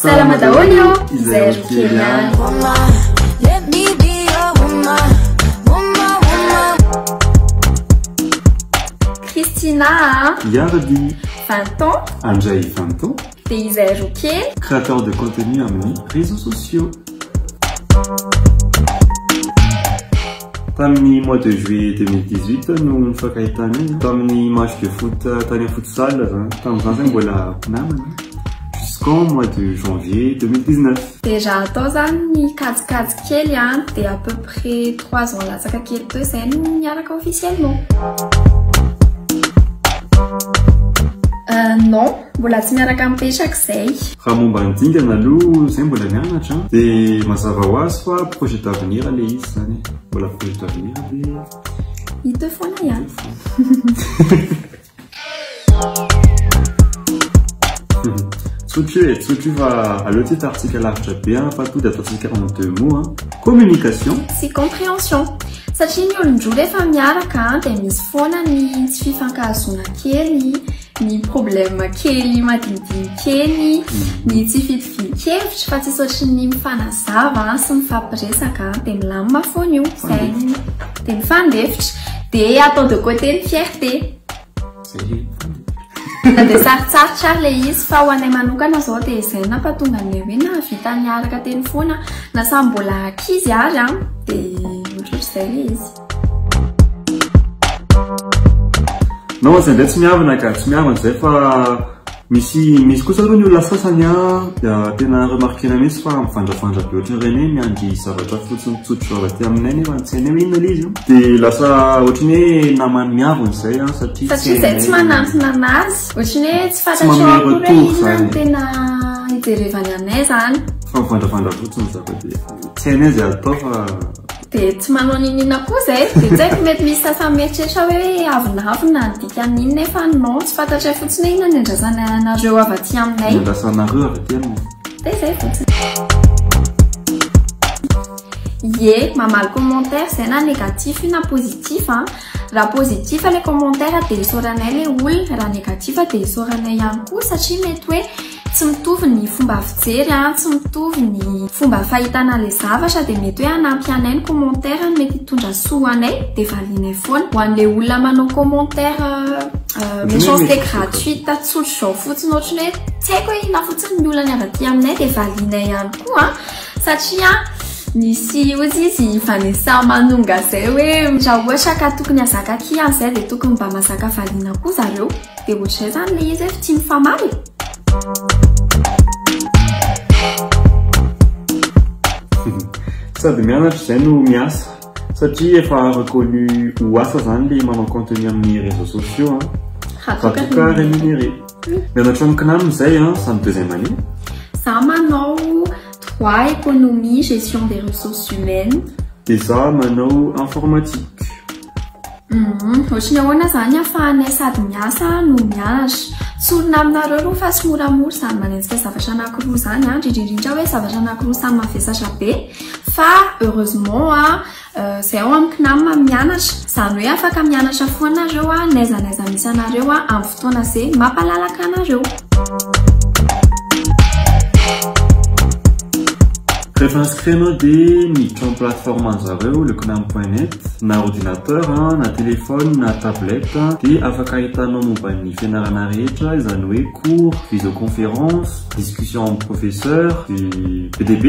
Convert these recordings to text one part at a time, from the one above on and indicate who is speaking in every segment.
Speaker 1: Salama daholo izay rokely any. Christina
Speaker 2: Yardi
Speaker 1: 20 ans
Speaker 2: Andrei 20 ans
Speaker 1: dia izay rokely
Speaker 2: créateur de contenu amin'ny réseaux sociaux. Tamin'ny mois de juillet 2018 no nifankahitana tamin'ny match de foot tany amin'ny futsal tamin'izany zany mbola namana jusqu'en mois de janvier 2019.
Speaker 1: dia raha atao zany nikajikajy kely dia à peu près 3 ans latsaka kely teo zay no niaraka officiellement. Non, mbola tsy miaraka mipetraka zay.
Speaker 2: Raha momba ny dingana aloha zay mbola mianatra dia mazava ho azy fa projet d'avenir le izy zany mbola projet d'avenir dia
Speaker 1: hita foana ihany.
Speaker 2: Tsotry fa aleo ty tarantsika lavitra be fa to dia ataontsika en 2 mots communication
Speaker 1: sy compréhension satria ny olon-droa rehefa miaraka dia misy foana ny tsy fifankahazoana kely, ny problème kely madinidiny kely, ny tsy fitovin-kevitra fa tsy saotry ny mifanazava sy mifampiresaka dia milamina foana io zay dia mifandefitra dia atao de côté ny fierté. Dia sarotsarotra ary le izy fa ho anay manokana zao dia izay nampahatonga ny hoe nahavita niaraka teny foana na samy mbola ankizy ary dia ohatr'izay le izy.
Speaker 2: non zay ndray tsy miavana ka tsy miavana zay fa misy kosa aloha ny olona sasany dia tena remarquena mihitsy fa mifandrafandra be ohatr'ireny hoe miandry zavatra fotsiny tsotro zava-ty aminay nefa tsy hainay hoe inona le izy dia lasa ohatrany hoe namany miavana zay satria
Speaker 1: zay tsy manantona anazy ohatrany hoe tsy fantatra akory inona no tena hijerevany anay zany
Speaker 2: fa mifandrafandra fotsiny zava-dia tsy hainay zay atao fa
Speaker 1: dia tsy manao ninina koa zay dia tsy haiko mety misy sasany mieritreritra hoe avinavina ny dikan'iny nefa non tsy fantatra fotsiny hoe inona ny andrasana anareo avy aty aminay
Speaker 2: andrasanareo avy aty aminay
Speaker 1: dia zay fotsiny. Ye mamaly commentaire zay na négatif na positif raha positif le commentaire dia isaoranay le olona raha négatif dia isaoranay ihany koa satria mety hoe tsy mitovy ny fomba fijery tsy mitovy ny fomba fahitana le zavatra dia mety hoe hanampy anay ny commentaire mety hitondra soa anay dia valinay foana ho an'le olona manao commentaire méchanceté gratuite tsotro zao fotsiny ohatrany hoe tsy haiko hoe ina fotsiny ny olona ny avy aty aminay dia valinay ihany koa satria nisy ozy izy vanessa manonga zay hoe raha ohatra ka tokony hazaka kiany zay dia tokony mba mazaka valiana koa zareo dia ohatr'izay zany le izy efa tia mifamaly.
Speaker 2: sady mianatra zay no miasa satria efa reconnu ho asa zany le manao contenu amin'ny réseaux sociaux ratoka rémunéré. Mianatra amin'ny kinaniny zay samy 2e année.
Speaker 1: Za manao droit, économie, gestion des ressources humaines.
Speaker 2: Dia za manao informatique.
Speaker 1: Ohatrany ahoana zany ahafahanay sady miasa no mianatra. Tsorona aminareo aloha fa tsy moramora zany manenjika zavatra anankiroa zany indrindrindra hoe zavatra anankiroa samy mavesatra be fa heureusement zay ao amin'ny kinamina mianatra zany hoe afaka mianatra foanareo naizanaiza misy anareo amin'ny fotoana zay mampalalaka anareo.
Speaker 2: Rehefa inscrit anao dia miditra amin'ny plateforme an'zareo le kinam.net na ordinateur na téléphone na tablette dia afaka ahitanao momba ny fianarana rehetra izany hoe cours, visioconférence, discussion amb professeur BDB.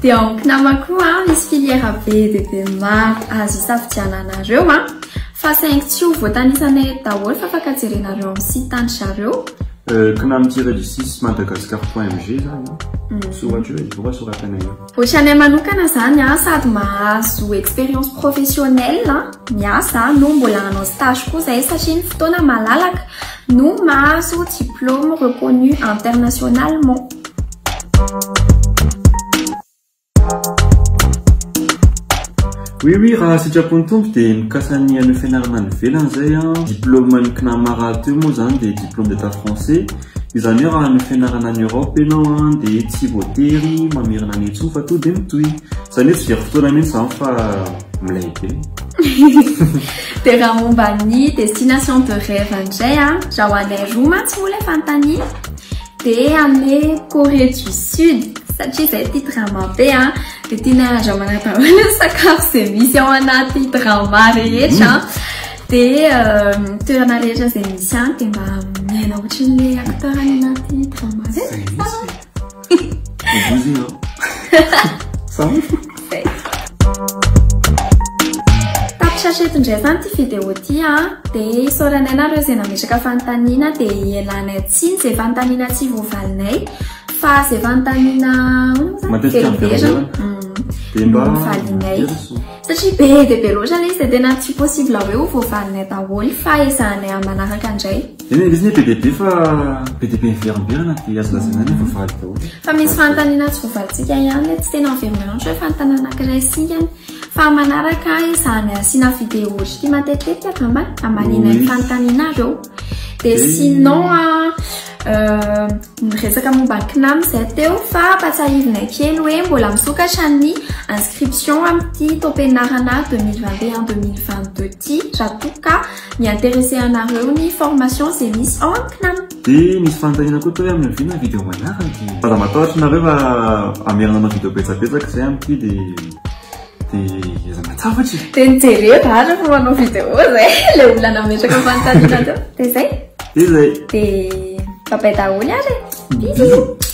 Speaker 1: Dia ao amin'ny kinama koa misy filière BDB maro azo isafidiananareo fa saingy tsy ho voatanisanay daholo fa afaka jerenareo amin'ny site an'zareo
Speaker 2: kinam-6 madagascar.mg zany soratanay.
Speaker 1: Ohatranay manokana zany sady mahazo expérience professionnelle miasa no mbola hanao stage koa zay satria ny fotoana malalaka no mahazo diplôme reconnu internationalement.
Speaker 2: Oui, raha sitrapony tompo dia mikasany amin'ny fianarana any ivelany zay diplôme ny kinamara teo moa zany dia diplôme d'état français izany hoe raha ny fianarana any Europe ianao dia tsy voatery mamerina ny hetso fa to dia mitohy zany hoe tsy very fotoana mihitsy zany fa milay be.
Speaker 1: Dia raha momba ny destination de rêve indray raha ho anay roa mantsy moa ilay fanontaniana dia amin'ny Corée du Sud satria izay tia drama be dia tiana handramana daholo sakafo izay misy ao anaty drama rehetra dia toerana rehetra izay misy any dia mba miaina ohatran'ilay acteur any anaty drama tapitratreto indray zany ty vidéo ty dia isaoranay nareo izay nametraka fanontaniana dia ialana tsiny izay fanontaniana tsy voavalinay fa izay fanontaniana velivera valinay satria be dia be loatra ilay izy dia tena tsy possible hoe ho voavalinay daholo fa ezahanay amin'ny manaraka indray
Speaker 2: izy ny be fa be dia be miverimberana dia azo lazaina ny voavaly daholo
Speaker 1: fa misy fanontaniana tsy voavalintsika ihany tsy tena miverimberana ohatra hoe fanontaniana anankiray sikany fa manaraka ezahanay asiana vidéo ohatry matetika angamba ambaninay fanontanianareo dia sinon miresaka momba ny KNAM izay teo fa patsiahivinay kely hoe mbola misokatra ny inscription amin'ity taom-pianarana 2021-2022 ty raha toa ka miintéressé anareo ny formation izay misy ao amin'ny KNAM
Speaker 2: dia misy fanontaniana koa toa hoe amin'ny vina vidéo manaraka dia aza matahotra nareo fa amerana anao vidéo betsabetsaka izay amin'ity dia aza matsafatry
Speaker 1: dia nijereo dahatra fa manao vidéo zay ilay olona nametraka fanontaniana teo dia zay
Speaker 2: dia
Speaker 1: bye daholo ary bisous